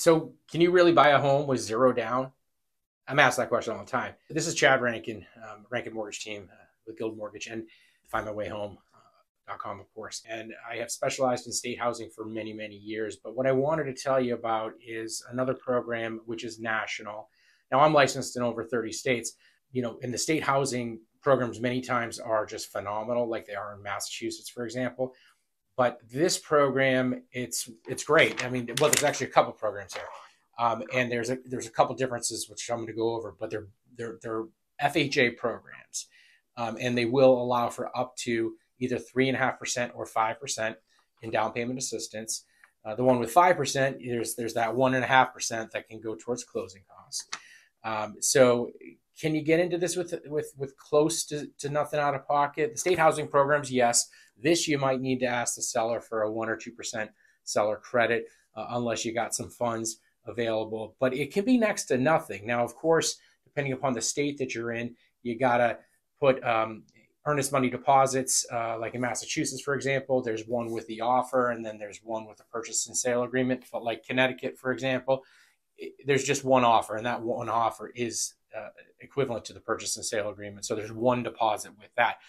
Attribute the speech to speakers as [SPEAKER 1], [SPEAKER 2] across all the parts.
[SPEAKER 1] So can you really buy a home with zero down? I'm asked that question all the time. This is Chad Rankin, Rankin Mortgage Team with Guild Mortgage and findmywayhome.com, of course. And I have specialized in state housing for many, many years. But what I wanted to tell you about is another program which is national. Now, I'm licensed in over 30 states. You know, in the state housing programs, many times are just phenomenal, like they are in Massachusetts, for example. But this program, it's great. I mean, well, there's actually a couple programs here. And there's a couple differences which I'm going to go over, but they're FHA programs, and they will allow for up to either 3.5% or 5% in down payment assistance. The one with 5%, there's that 1.5% that can go towards closing costs. So can you get into this with close to nothing out of pocket? The state housing programs, yes. This you might need to ask the seller for a 1 or 2% seller credit, unless you got some funds available, but it can be next to nothing. Now, of course, depending upon the state that you're in, you got to put earnest money deposits, like in Massachusetts, for example. There's one with the offer, and then there's one with the purchase and sale agreement. But like Connecticut, for example, there's just one offer, and that one offer is equivalent to the purchase and sale agreement. So there's one deposit with that.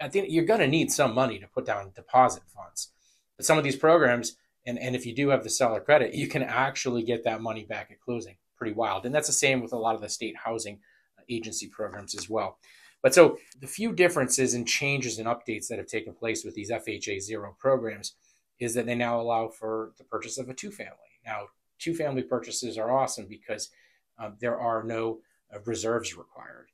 [SPEAKER 1] I think you're going to need some money to put down deposit funds. But some of these programs, and if you do have the seller credit, you can actually get that money back at closing. Pretty wild. And that's the same with a lot of the state housing agency programs as well. But so the few differences and changes and updates that have taken place with these FHA zero programs is that they now allow for the purchase of a two-family. Now, two-family purchases are awesome because there are no reserves required.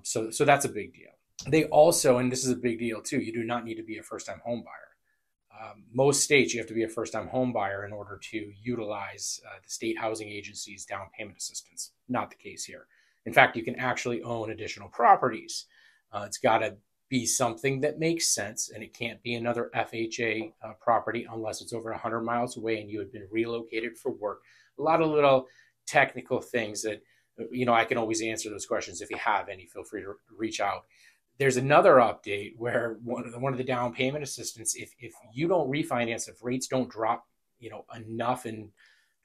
[SPEAKER 1] So that's a big deal. They also, and this is a big deal too, you do not need to be a first-time home buyer. Most states, you have to be a first-time home buyer in order to utilize the state housing agency's down payment assistance. Not the case here. In fact, you can actually own additional properties. It's got to be something that makes sense, and it can't be another FHA property unless it's over 100 miles away and you had been relocated for work. A lot of little technical things that, you know, I can always answer those questions. If you have any, feel free to reach out. There's another update where one of the down payment assistance, if you don't refinance, if rates don't drop, you know, enough in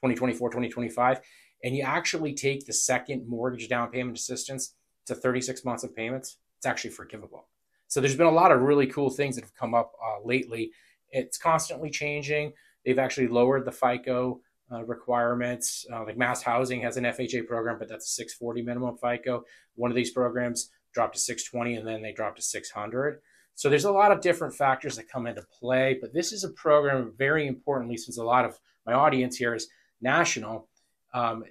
[SPEAKER 1] 2024, 2025, and you actually take the second mortgage down payment assistance to 36 months of payments, it's actually forgivable. So there's been a lot of really cool things that have come up lately. It's constantly changing. They've actually lowered the FICO requirements. Like Mass Housing has an FHA program, but that's a 640 minimum FICO. One of these programs dropped to 620, and then they dropped to 600. So there's a lot of different factors that come into play, but this is a program, very importantly, since a lot of my audience here is national,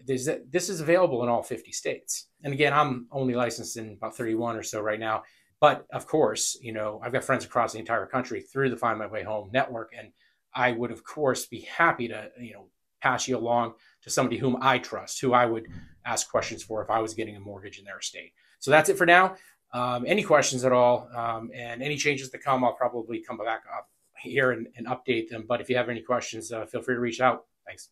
[SPEAKER 1] this is available in all 50 states. And again, I'm only licensed in about 31 or so right now. But of course, you know, I've got friends across the entire country through the Find My Way Home network. And I would, of course, be happy to, you know, pass you along to somebody whom I trust, who I would ask questions for if I was getting a mortgage in their state. So that's it for now. Any questions at all, and any changes to come, I'll probably come back up here and update them. But if you have any questions, feel free to reach out. Thanks.